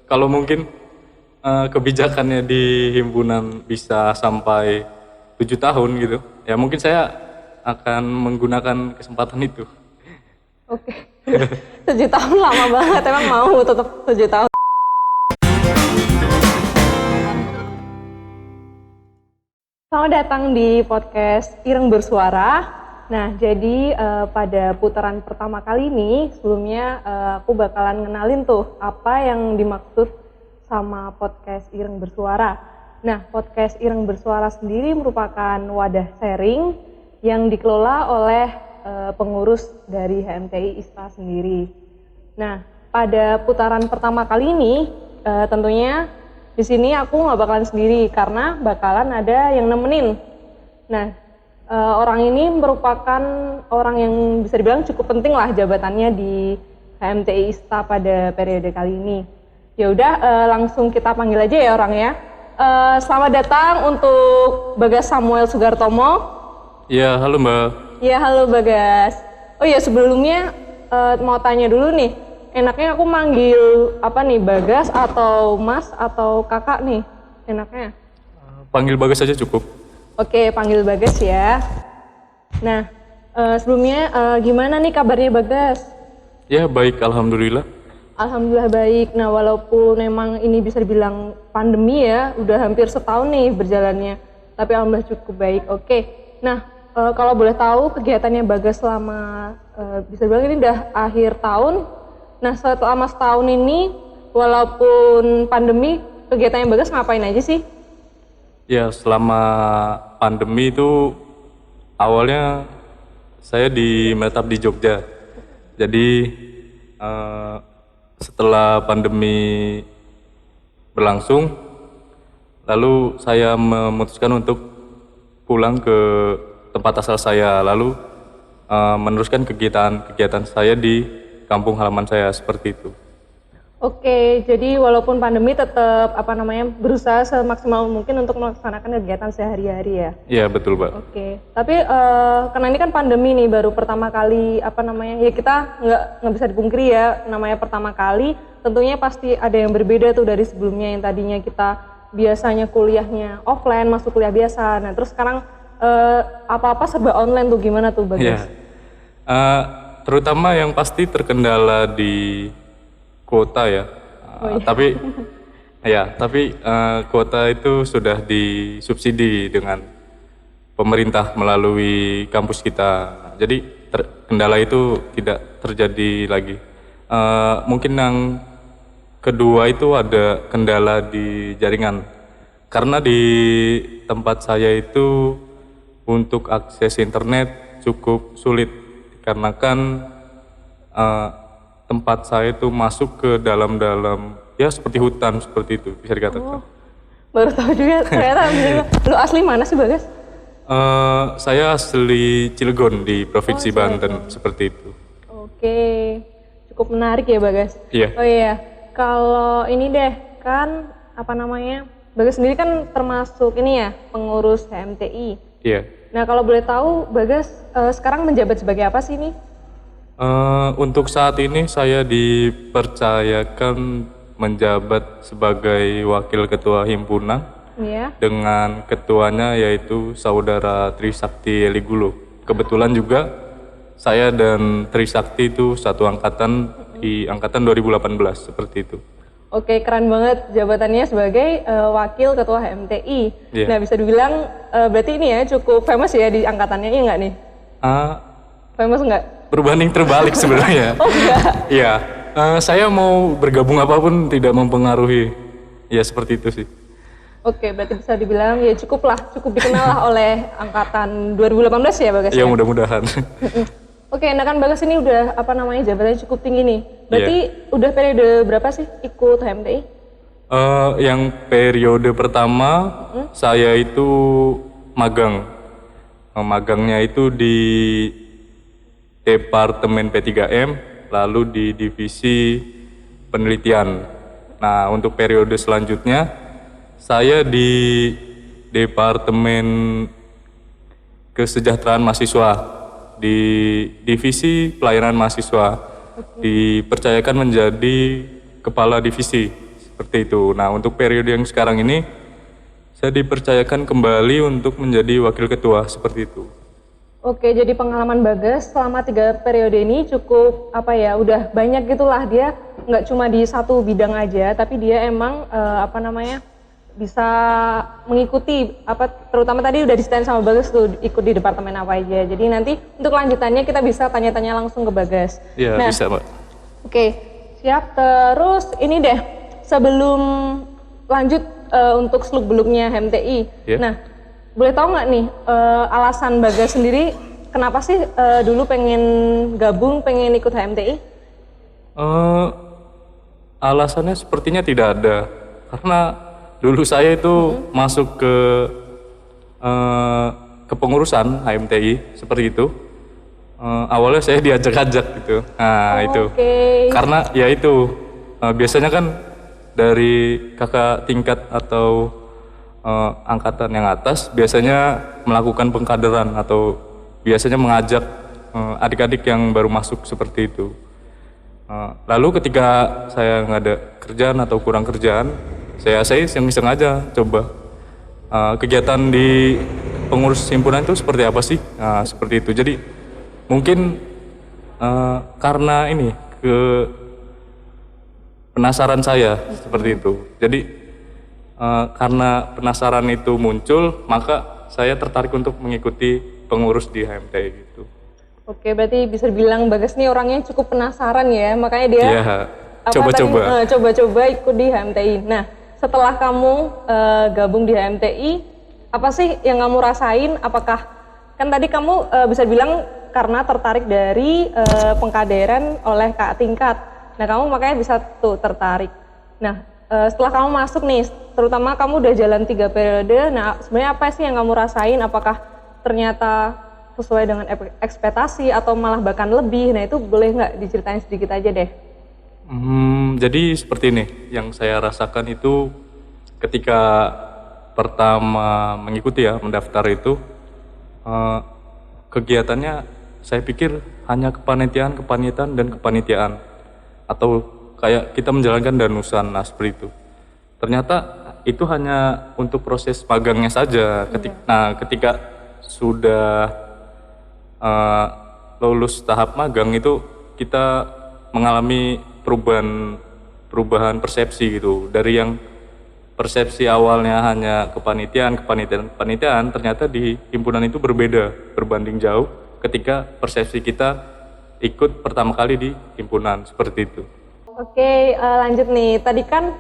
Kalau mungkin kebijakannya di himpunan bisa sampai 7 tahun gitu, ya mungkin saya akan menggunakan kesempatan itu. Oke. 7 tahun lama banget, emang mau tetap 7 tahun. Selamat datang di podcast Ireng Bersuara. Nah, jadi pada putaran pertama kali ini, sebelumnya aku bakalan ngenalin tuh apa yang dimaksud sama podcast Ireng Bersuara. Nah, podcast Ireng Bersuara sendiri merupakan wadah sharing yang dikelola oleh pengurus dari HMTI ISTA sendiri. Nah, pada putaran pertama kali ini, tentunya di sini aku nggak bakalan sendiri karena bakalan ada yang nemenin. Nah, orang ini merupakan orang yang bisa dibilang cukup penting lah jabatannya di HMTI ISTA pada periode kali ini. Ya udah, langsung kita panggil aja ya orangnya. Selamat datang untuk Bagas Samuel Sugartomo. Ya, halo Mbak. Ya, halo Bagas. Oh ya, sebelumnya mau tanya dulu nih. Enaknya aku manggil apa nih, Bagas atau Mas atau Kakak nih? Enaknya? Panggil Bagas saja cukup. Oke, panggil Bagas ya. Nah, sebelumnya gimana nih kabarnya Bagas? Ya, baik, alhamdulillah. Alhamdulillah baik. Nah, walaupun memang ini bisa dibilang pandemi ya, udah hampir setahun nih berjalannya, tapi alhamdulillah cukup baik. Oke. Nah, kalau boleh tahu kegiatannya Bagas selama bisa dibilang ini udah akhir tahun. Nah, selama setahun ini, walaupun pandemi, kegiatannya Bagas ngapain aja sih? Ya, selama pandemi itu awalnya saya menetap di Jogja. Jadi setelah pandemi berlangsung, lalu saya memutuskan untuk pulang ke tempat asal saya, lalu meneruskan kegiatan saya di kampung halaman saya seperti itu. Oke, jadi walaupun pandemi tetap berusaha semaksimal mungkin untuk melaksanakan kegiatan sehari-hari ya. Iya, betul, Mbak. Oke, tapi karena ini kan pandemi nih baru pertama kali ya kita nggak bisa dipungkiri ya, namanya pertama kali tentunya pasti ada yang berbeda tuh dari sebelumnya yang tadinya kita biasanya kuliahnya offline masuk kuliah biasa. Nah, terus sekarang apa-apa serba online tuh, gimana tuh Bagas? Iya. Terutama yang pasti terkendala di kuota ya. Tapi kuota itu sudah disubsidi dengan pemerintah melalui kampus kita. Jadi kendala itu tidak terjadi lagi. Mungkin yang kedua itu ada kendala di jaringan. Karena di tempat saya itu untuk akses internet cukup sulit. Karena kan tempat saya itu masuk ke dalam ya seperti hutan seperti itu bisa dikatakan. Baru tahu juga ternyata. Lu asli mana sih Bagas? Saya asli Cilegon di Provinsi Banten seperti itu. Oke, cukup menarik ya Bagas. Iya. Oh iya, kalau ini deh kan Bagas sendiri kan termasuk ini ya pengurus HMTI. Iya. Nah, kalau boleh tahu Bagas sekarang menjabat sebagai apa sih nih? Untuk saat ini saya dipercayakan menjabat sebagai wakil ketua himpunan. Iya. Dengan ketuanya yaitu Saudara Trisakti Eligulo. Kebetulan juga saya dan Trisakti itu satu angkatan di angkatan 2018 seperti itu. Oke, keren banget jabatannya sebagai wakil ketua HMTI. Yeah. Nah, bisa dibilang berarti ini ya cukup famous ya di angkatannya, iya nggak nih? Famous nggak? Berbanding terbalik sebenarnya. Oh enggak? Iya, saya mau bergabung apapun tidak mempengaruhi. Ya seperti itu sih. Oke, berarti bisa dibilang ya cukup dikenal lah oleh angkatan 2018 ya Bagas? Ya mudah-mudahan. Oke, nah kan Bagas ini udah jabatannya cukup tinggi nih. Berarti udah periode berapa sih ikut HMTI? Yang periode pertama saya itu magang. Magangnya itu di Departemen P3M, lalu di Divisi Penelitian. Nah, untuk periode selanjutnya saya di Departemen Kesejahteraan Mahasiswa di Divisi Pelayanan Mahasiswa. Dipercayakan menjadi kepala divisi seperti itu. Nah, untuk periode yang sekarang ini saya dipercayakan kembali untuk menjadi wakil ketua seperti itu. Oke, jadi pengalaman Bagas selama 3 periode ini cukup udah banyak gitulah, dia nggak cuma di satu bidang aja, tapi dia emang bisa mengikuti terutama tadi udah di-stand sama Bagas tuh ikut di departemen apa aja. Jadi nanti untuk lanjutannya kita bisa tanya-tanya langsung ke Bagas. Iya, bisa, Mbak. Oke, siap. Terus ini deh, sebelum lanjut untuk seluk-beluknya HMTI. Yeah. Nah, boleh tahu nggak nih alasan Bagas sendiri kenapa sih dulu pengen ikut HMTI? Alasannya sepertinya tidak ada, karena dulu saya itu masuk ke kepengurusan HMTI seperti itu. Awalnya saya diajak-ajak gitu. Nah, itu. Karena ya itu biasanya kan dari kakak tingkat atau angkatan yang atas biasanya melakukan pengkaderan atau biasanya mengajak adik-adik yang baru masuk seperti itu. Lalu ketika saya nggak ada kerjaan atau kurang kerjaan, saya iseng-iseng aja coba kegiatan di pengurus himpunan itu seperti apa sih? Nah, seperti itu. Jadi mungkin karena ini penasaran saya seperti itu. Jadi karena penasaran itu muncul, maka saya tertarik untuk mengikuti pengurus di HMTI gitu. Oke, berarti bisa dibilang Bagas nih orangnya cukup penasaran ya, makanya dia coba-coba ikut di HMTI. Nah, setelah kamu gabung di HMTI, apa sih yang kamu rasain? Apakah kan tadi kamu bisa bilang karena tertarik dari pengkaderan oleh kakak tingkat. Nah, kamu makanya bisa tuh tertarik. Nah, setelah kamu masuk nih, terutama kamu udah jalan 3 periode, nah sebenarnya apa sih yang kamu rasain? Apakah ternyata sesuai dengan ekspektasi atau malah bahkan lebih? Nah, itu boleh nggak diceritain sedikit aja deh? Jadi seperti ini, yang saya rasakan itu ketika pertama mengikuti ya, mendaftar itu, kegiatannya saya pikir hanya kepanitiaan dan kepanitiaan. Atau kayak kita menjalankan danusan, nah seperti itu. Ternyata itu hanya untuk proses magangnya saja. Ketika sudah lulus tahap magang itu kita mengalami perubahan persepsi gitu. Dari yang persepsi awalnya hanya kepanitiaan, ternyata di himpunan itu berbanding jauh ketika persepsi kita ikut pertama kali di himpunan seperti itu. Oke, lanjut nih. Tadi kan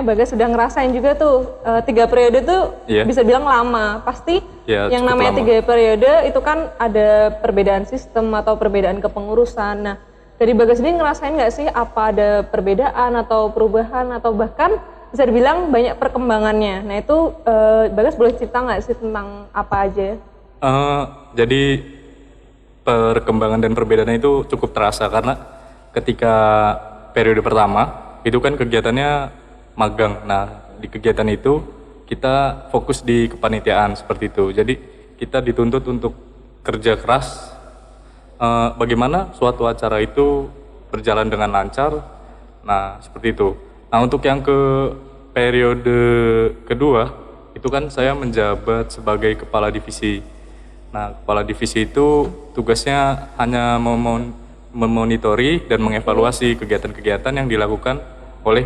Bagas sudah ngerasain juga tuh 3 periode tuh bisa bilang lama. Pasti yang namanya 3 periode itu kan ada perbedaan sistem atau perbedaan kepengurusan. Nah, dari Bagas sendiri ngerasain nggak sih apa ada perbedaan atau perubahan atau bahkan bisa dibilang banyak perkembangannya. Nah, itu Bagas boleh cerita nggak sih tentang apa aja? Jadi perkembangan dan perbedaannya itu cukup terasa karena ketika periode pertama itu kan kegiatannya magang. Nah, di kegiatan itu kita fokus di kepanitiaan seperti itu. Jadi kita dituntut untuk kerja keras. Bagaimana suatu acara itu berjalan dengan lancar. Nah, seperti itu. Nah, untuk yang ke periode kedua itu kan saya menjabat sebagai kepala divisi. Nah, kepala divisi itu tugasnya hanya memonitori dan mengevaluasi kegiatan-kegiatan yang dilakukan oleh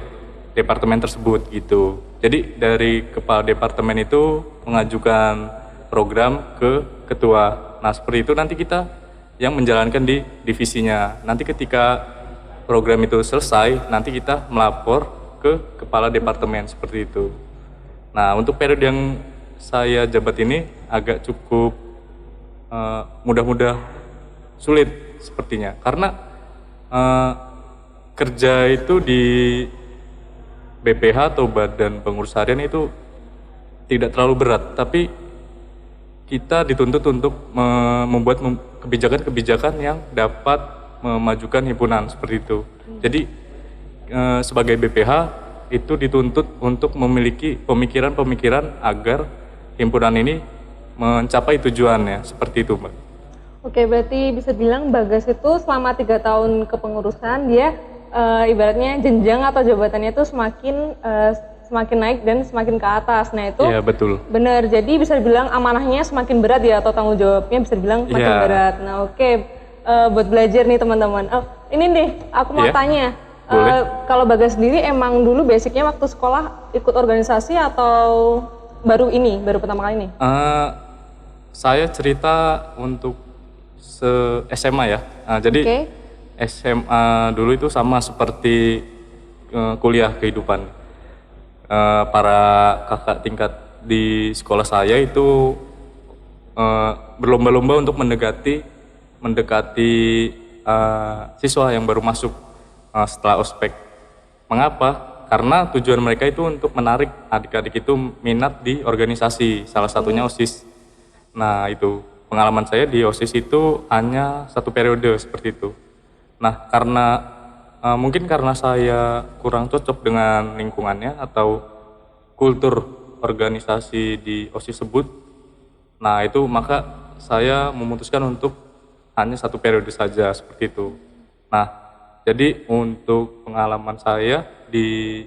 departemen tersebut gitu. Jadi dari kepala departemen itu mengajukan program ke ketua. Nah, seperti itu nanti kita yang menjalankan di divisinya. Nanti ketika program itu selesai, nanti kita melapor ke kepala departemen seperti itu. Nah, untuk periode yang saya jabat ini agak cukup mudah-mudah sulit sepertinya karena kerja itu di BPH atau Badan Pengurus Harian itu tidak terlalu berat, tapi kita dituntut untuk membuat kebijakan-kebijakan yang dapat memajukan himpunan seperti itu. Jadi sebagai BPH itu dituntut untuk memiliki pemikiran-pemikiran agar himpunan ini mencapai tujuannya seperti itu, Mbak. Oke, berarti bisa bilang Bagas itu selama 3 tahun kepengurusan dia ibaratnya jenjang atau jabatannya itu semakin naik dan semakin ke atas. Nah itu Iya, betul. benar. Jadi bisa dibilang amanahnya semakin berat ya, atau tanggung jawabnya bisa dibilang makin Iya. berat. Nah oke, buat belajar nih teman-teman. Oh, ini nih aku mau Iya. tanya. Boleh. Kalau Bagas sendiri emang dulu basicnya waktu sekolah ikut organisasi atau baru pertama kali ini? Saya cerita untuk SMA ya. Jadi Oke. SMA dulu itu sama seperti kuliah kehidupan. Para kakak tingkat di sekolah saya itu berlomba-lomba untuk mendekati siswa yang baru masuk setelah ospek. Mengapa? Karena tujuan mereka itu untuk menarik adik-adik itu minat di organisasi, salah satunya OSIS. Nah itu pengalaman saya di OSIS itu hanya 1 periode seperti itu. Nah mungkin karena saya kurang cocok dengan lingkungannya atau kultur organisasi di OSIS tersebut, nah itu maka saya memutuskan untuk hanya 1 periode saja seperti itu. Nah jadi untuk pengalaman saya di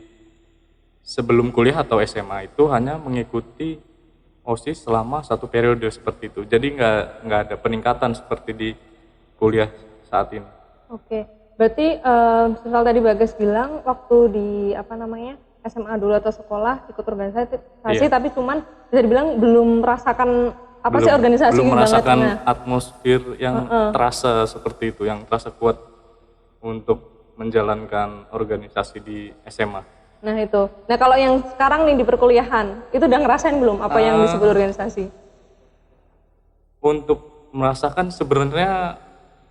sebelum kuliah atau SMA itu hanya mengikuti OSIS selama 1 periode seperti itu. Jadi nggak ada peningkatan seperti di kuliah saat ini. Oke, berarti misal tadi Bagas bilang waktu di SMA dulu atau sekolah ikut organisasi, Iya. tapi cuman bisa dibilang belum merasakan organisasi belum banget. merasakan Nah, atmosfer yang terasa seperti itu, yang terasa kuat untuk menjalankan organisasi di SMA. nah itu. Nah kalau yang sekarang nih di perkuliahan, itu udah ngerasain belum apa yang disebut organisasi? Untuk merasakan sebenarnya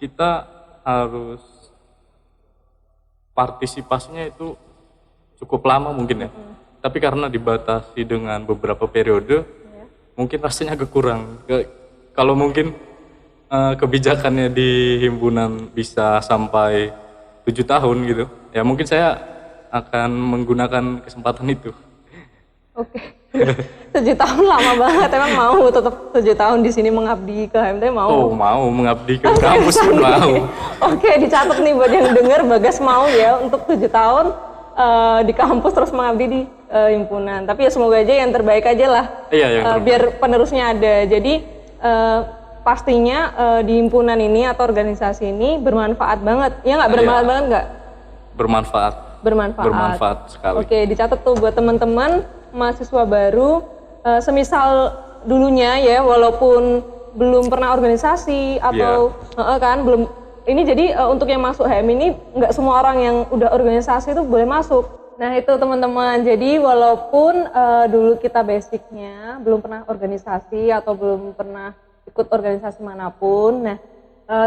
kita harus partisipasinya itu cukup lama mungkin ya. Tapi karena dibatasi dengan beberapa periode, mungkin rasanya agak kurang. Kalau mungkin kebijakannya di himpunan bisa sampai 7 tahun gitu, ya mungkin saya akan menggunakan kesempatan itu. Oke, 7 tahun lama banget. Emang mau tetap 7 tahun di sini mengabdi ke HMT mau? Oh mau mengabdi ke kampus pun mau. Oke, dicatat nih buat yang denger, Bagas mau ya untuk 7 tahun di kampus terus mengabdi di himpunan. Tapi ya semoga aja yang terbaik aja lah. Iya, yang terbaik. Biar penerusnya ada. Jadi pastinya di himpunan ini atau organisasi ini bermanfaat banget. Ya nggak bermanfaat banget nggak? Bermanfaat. Bermanfaat sekali. Oke, dicatat tuh buat teman-teman mahasiswa baru, semisal dulunya ya, walaupun belum pernah organisasi atau kan belum ini, jadi untuk yang masuk HM ini nggak semua orang yang udah organisasi itu boleh masuk. Nah itu teman-teman, jadi walaupun dulu kita basicnya belum pernah organisasi atau belum pernah ikut organisasi manapun, nah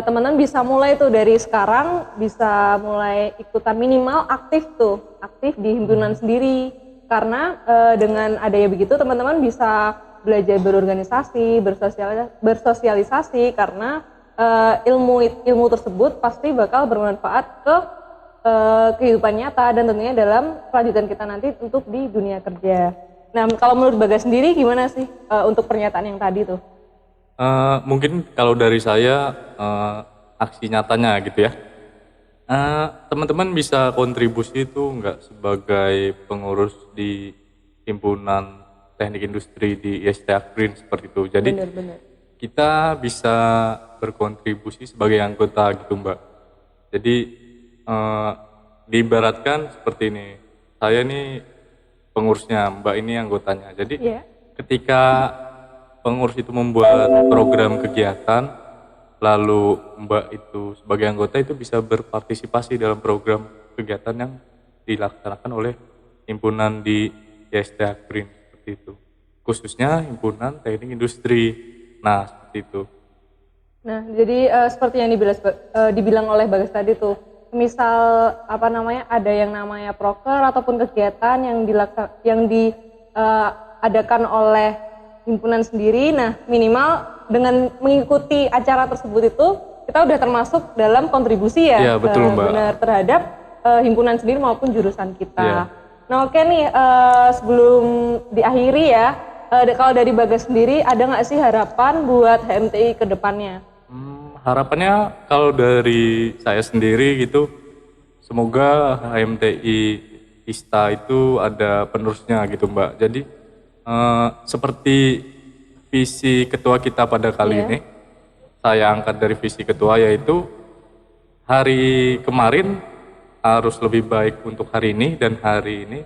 teman-teman bisa mulai tuh dari sekarang, bisa mulai ikutan minimal aktif di himpunan sendiri. Karena dengan adanya begitu teman-teman bisa belajar berorganisasi, bersosialisasi karena ilmu tersebut pasti bakal bermanfaat ke kehidupan nyata dan tentunya dalam kelanjutan kita nanti untuk di dunia kerja. Nah kalau menurut Bagas sendiri gimana sih untuk pernyataan yang tadi tuh? Mungkin kalau dari saya aksi nyatanya gitu ya. Teman-teman bisa kontribusi itu nggak sebagai pengurus di himpunan teknik industri di ISTA Green seperti itu. Jadi Bener. kita bisa berkontribusi sebagai anggota gitu Mbak. Jadi diibaratkan seperti ini. Saya ini pengurusnya, Mbak ini anggotanya. Jadi ketika pengurus itu membuat program kegiatan, lalu Mbak itu sebagai anggota itu bisa berpartisipasi dalam program kegiatan yang dilaksanakan oleh himpunan di ISTA Green seperti itu. Khususnya himpunan teknik industri. Nah, seperti itu. Nah, jadi seperti yang dibilang oleh Bagas tadi tuh, misal ada yang namanya proker ataupun kegiatan yang diadakan oleh himpunan sendiri. Nah, minimal dengan mengikuti acara tersebut itu kita udah termasuk dalam kontribusi ya. Iya, betul Mbak. Benar, terhadap himpunan sendiri maupun jurusan kita. Iya. Nah oke nih, sebelum diakhiri ya, kalau dari Bagas sendiri ada nggak sih harapan buat HMTI ke depannya? Harapannya kalau dari saya sendiri gitu, semoga HMTI ISTA itu ada penerusnya gitu Mbak. Jadi seperti visi ketua kita pada kali ini, saya angkat dari visi ketua yaitu hari kemarin harus lebih baik untuk hari ini dan hari ini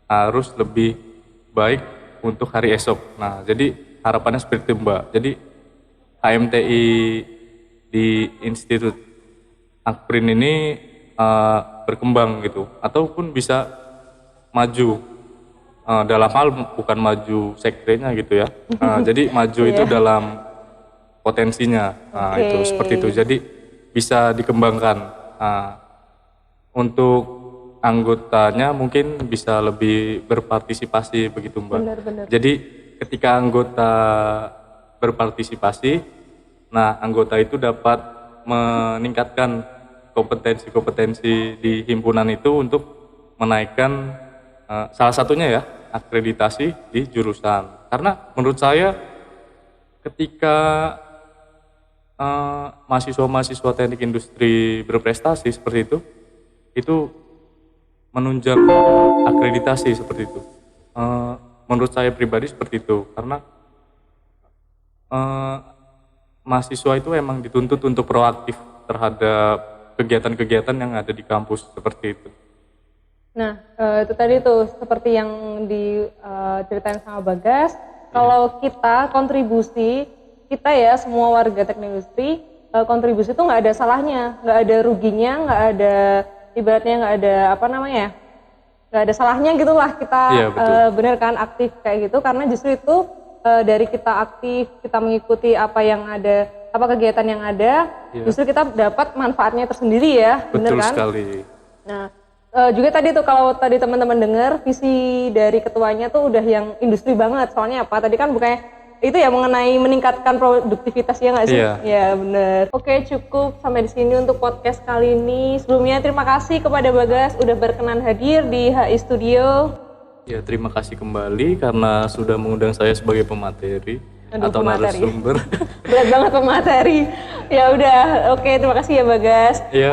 harus lebih baik untuk hari esok. Nah, jadi harapannya seperti itu Mbak. Jadi HMTI di Institut Akprin ini berkembang gitu, ataupun bisa maju dalam hal bukan maju sektornya gitu ya. Jadi maju itu dalam potensinya. Nah, itu seperti itu. Jadi bisa dikembangkan. Untuk anggotanya mungkin bisa lebih berpartisipasi begitu Mbak. Benar-benar. Jadi ketika anggota berpartisipasi, nah anggota itu dapat meningkatkan kompetensi-kompetensi di himpunan itu untuk menaikkan salah satunya ya akreditasi di jurusan. Karena menurut saya ketika mahasiswa-mahasiswa teknik industri berprestasi seperti itu menunjang akreditasi seperti itu. Menurut saya pribadi seperti itu, karena mahasiswa itu emang dituntut untuk proaktif terhadap kegiatan-kegiatan yang ada di kampus seperti itu. Nah, itu tadi tuh seperti yang diceritain sama Bagas, kalau kita kontribusi, kita ya semua warga teknik industri, kontribusi itu nggak ada salahnya, nggak ada ruginya, nggak ada ibaratnya nggak ada apa namanya ya, nggak ada salahnya gitulah kita bener kan aktif kayak gitu, karena justru itu dari kita aktif, kita mengikuti apa yang ada, apa kegiatan yang ada, justru kita dapat manfaatnya tersendiri ya, bener betul kan? Sekali. Nah, juga tadi tuh kalau tadi teman-teman dengar visi dari ketuanya tuh udah yang industri banget, soalnya apa? Tadi kan bukannya itu ya mengenai meningkatkan produktivitas ya nggak sih? Iya. Ya bener. Oke, cukup sampai di sini untuk podcast kali ini. Sebelumnya terima kasih kepada Bagas udah berkenan hadir di HI Studio. Ya, terima kasih kembali karena sudah mengundang saya sebagai pemateri. Atau pemateri. narasumber. Berat banget pemateri. Ya udah, oke, terima kasih ya Bagas. Iya.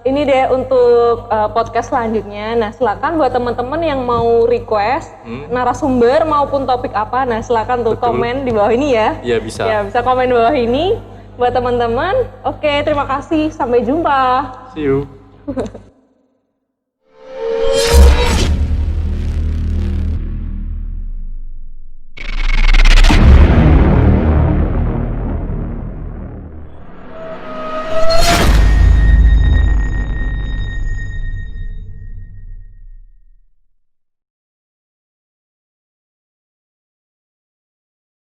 Ini deh untuk podcast selanjutnya. Nah, silakan buat teman-teman yang mau request narasumber maupun topik apa, nah silakan tuh komen di bawah ini ya. Iya, bisa. Ya, bisa komen di bawah ini buat teman-teman. Oke, terima kasih. Sampai jumpa. See you.